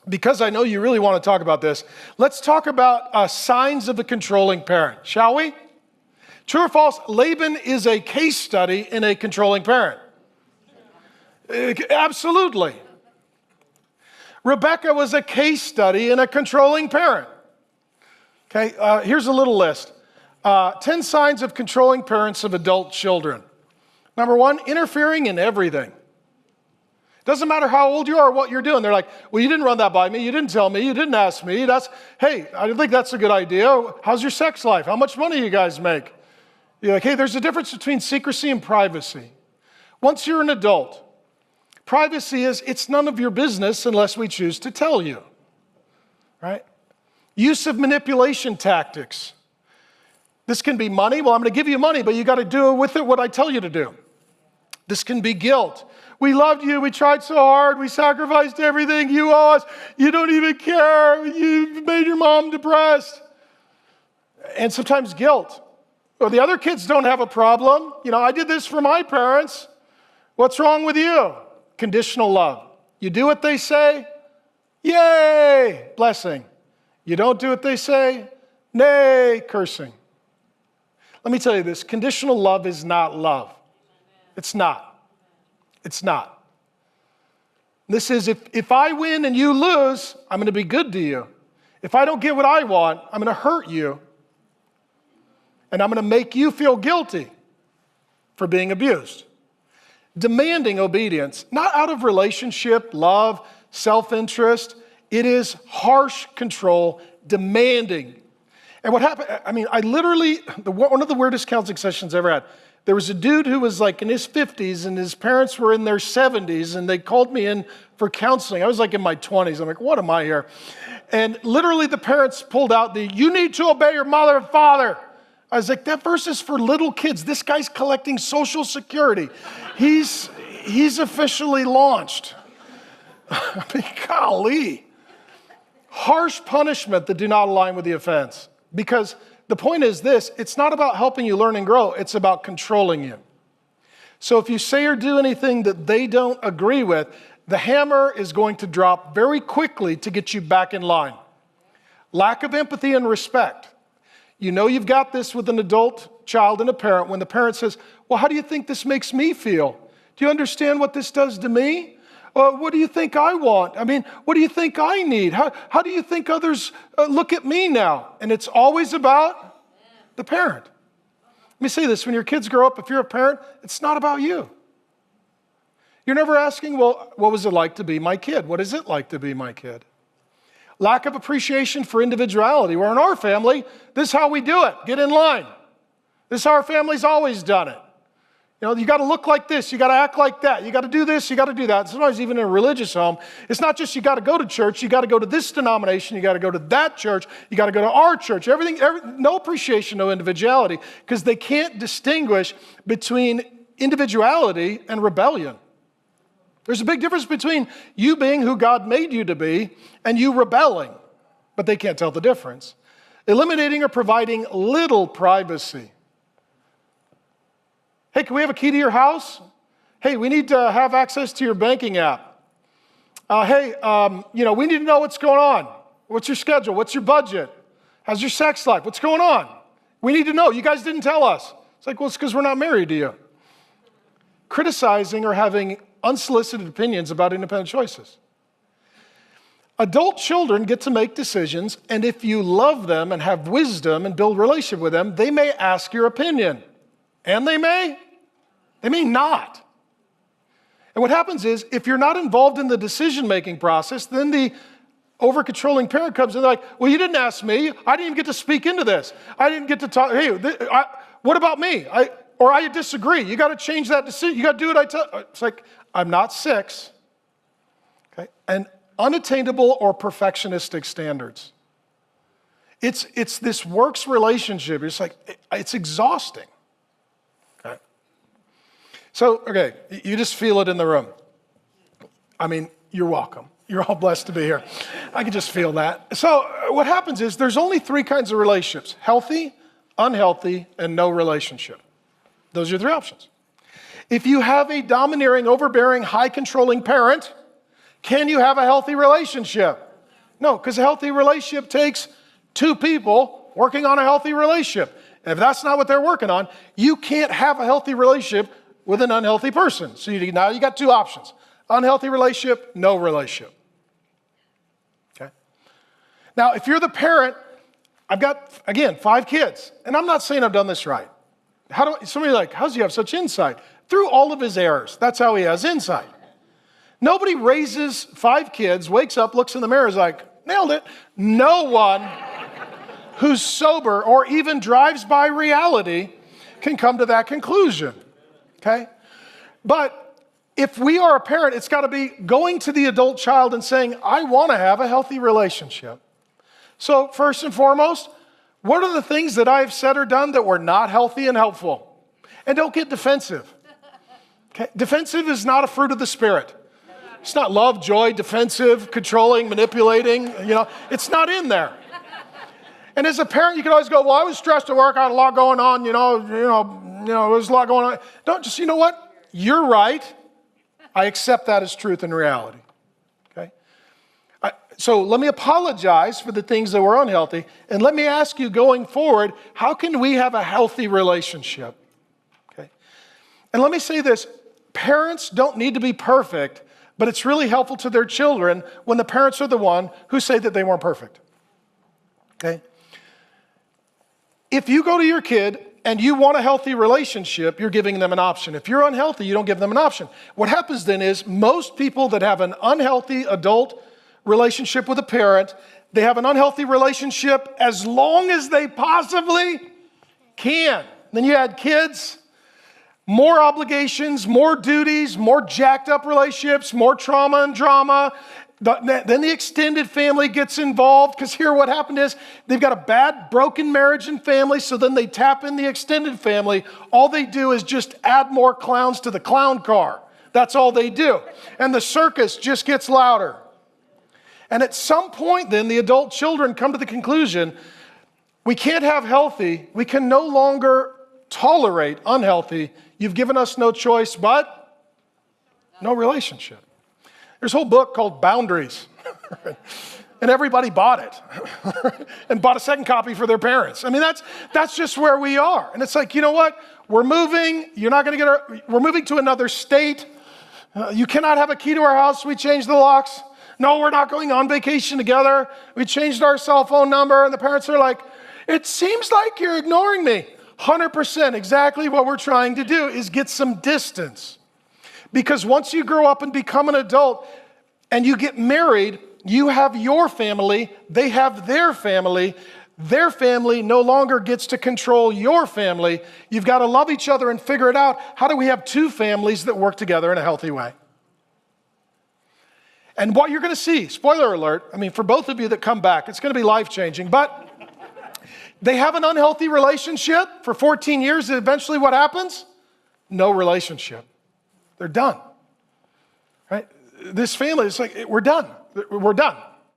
because I know you really want to talk about this, let's talk about signs of a controlling parent, shall we? True or false, Laban is a case study in a controlling parent. Absolutely. Rebecca was a case study in a controlling parent. Okay, here's a little list. 10 signs of controlling parents of adult children. Number 1, interfering in everything. Doesn't matter how old you are or what you're doing. They're like, well, you didn't run that by me. You didn't tell me. You didn't ask me. Hey, I think that's a good idea. How's your sex life? How much money you guys make? You're like, hey, there's a difference between secrecy and privacy. Once you're an adult, privacy is, it's none of your business unless we choose to tell you, right? Use of manipulation tactics. This can be money. Well, I'm going to give you money, but you got to do with it what I tell you to do. This can be guilt. We loved you. We tried so hard. We sacrificed everything. You owe us. You don't even care. You made your mom depressed. And sometimes guilt. Well, the other kids don't have a problem. I did this for my parents. What's wrong with you? Conditional love. You do what they say, yay, blessing. You don't do what they say, nay, cursing. Let me tell you this, conditional love is not love. It's not. It's not. This is, if I win and you lose, I'm going to be good to you. If I don't get what I want, I'm going to hurt you. And I'm going to make you feel guilty for being abused. Demanding obedience, not out of relationship, love, self-interest. It is harsh control, demanding. And what happened, I literally, one of the weirdest counseling sessions I ever had, there was a dude who was like in his 50s and his parents were in their 70s and they called me in for counseling. I was like in my 20s. I'm like, what am I here? And literally the parents pulled out you need to obey your mother and father. I was like, that verse is for little kids. This guy's collecting Social Security. He's officially launched. Golly. Harsh punishment that do not align with the offense. Because the point is this, it's not about helping you learn and grow, it's about controlling you. So if you say or do anything that they don't agree with, the hammer is going to drop very quickly to get you back in line. Lack of empathy and respect. You know you've got this with an adult child and a parent when the parent says, well, how do you think this makes me feel? Do you understand what this does to me? What do you think I want? What do you think I need? How do you think others look at me now? And it's always about the parent. Let me say this, when your kids grow up, if you're a parent, it's not about you. You're never asking, well, what was it like to be my kid? What is it like to be my kid? Lack of appreciation for individuality. Where in our family, this is how we do it. Get in line. This is how our family's always done it. You got to look like this. You got to act like that. You got to do this. You got to do that. Sometimes even in a religious home, it's not just you got to go to church. You got to go to this denomination. You got to go to that church. You got to go to our church. No appreciation, no individuality, because they can't distinguish between individuality and rebellion. There's a big difference between you being who God made you to be and you rebelling, but they can't tell the difference. Eliminating or providing little privacy. Hey, can we have a key to your house? Hey, we need to have access to your banking app. We need to know what's going on. What's your schedule? What's your budget? How's your sex life? What's going on? We need to know. You guys didn't tell us. It's like, well, it's because we're not married to you. Criticizing or having unsolicited opinions about independent choices. Adult children get to make decisions, and if you love them and have wisdom and build a relationship with them, they may ask your opinion. And they may not. And what happens is, if you're not involved in the decision-making process, then the over-controlling parent comes in and they're like, well, you didn't ask me. I didn't even get to speak into this. I didn't get to talk. Hey, what about me? I disagree. You got to change that decision. You got to do what I tell. It's like, I'm not 6. Okay? And unattainable or perfectionistic standards. It's this works relationship. It's like, it's exhausting. Okay? So, you just feel it in the room. You're welcome. You're all blessed to be here. I can just feel that. So what happens is there's only 3 kinds of relationships: healthy, unhealthy, and no relationship. Those are your 3 options. If you have a domineering, overbearing, high controlling parent, can you have a healthy relationship? No, because a healthy relationship takes two people working on a healthy relationship. And if that's not what they're working on, you can't have a healthy relationship with an unhealthy person. So now you got two options. Unhealthy relationship, no relationship. Okay? Now, if you're the parent, I've got, again, 5 kids, and I'm not saying I've done this right. Somebody's like, how does he have such insight? Through all of his errors, that's how he has insight. Nobody raises 5 kids, wakes up, looks in the mirror, is like, nailed it. No one who's sober or even drives by reality can come to that conclusion, okay? But if we are a parent, it's got to be going to the adult child and saying, I want to have a healthy relationship. So first and foremost, what are the things that I've said or done that were not healthy and helpful? And don't get defensive. Okay? Defensive is not a fruit of the Spirit. It's not love, joy, defensive, controlling, manipulating. It's not in there. And as a parent, you can always go, well, I was stressed at work. I had a lot going on. There's a lot going on. Don't just, you know what? You're right. I accept that as truth and reality. Okay? So let me apologize for the things that were unhealthy. And let me ask you going forward, how can we have a healthy relationship? Okay? And let me say this. Parents don't need to be perfect, but it's really helpful to their children when the parents are the one who say that they weren't perfect. Okay? If you go to your kid and you want a healthy relationship, you're giving them an option. If you're unhealthy, you don't give them an option. What happens then is most people that have an unhealthy adult relationship with a parent, they have an unhealthy relationship as long as they possibly can. Then you add kids, more obligations, more duties, more jacked up relationships, more trauma and drama. Then the extended family gets involved, because here what happened is they've got a bad, broken marriage and family, so then they tap in the extended family. All they do is just add more clowns to the clown car. That's all they do. And the circus just gets louder. And at some point then, the adult children come to the conclusion, we can't have healthy, we can no longer tolerate unhealthy. You've given us no choice but no relationship. There's a whole book called Boundaries, and everybody bought it and bought a second copy for their parents. I mean, that's just where we are. And it's like, you know what? We're moving. We're moving to another state. You cannot have a key to our house. We changed the locks. No, we're not going on vacation together. We changed our cell phone number. And the parents are like, it seems like you're ignoring me. 100%. Exactly what we're trying to do is get some distance. Because once you grow up and become an adult and you get married, you have your family, they have their family. Their family no longer gets to control your family. You've got to love each other and figure it out. How do we have two families that work together in a healthy way? And what you're going to see, spoiler alert, I mean, for both of you that come back, it's going to be life-changing, but they have an unhealthy relationship for 14 years, and eventually what happens? No relationship. They're done, right? This family is like, we're done. We're done.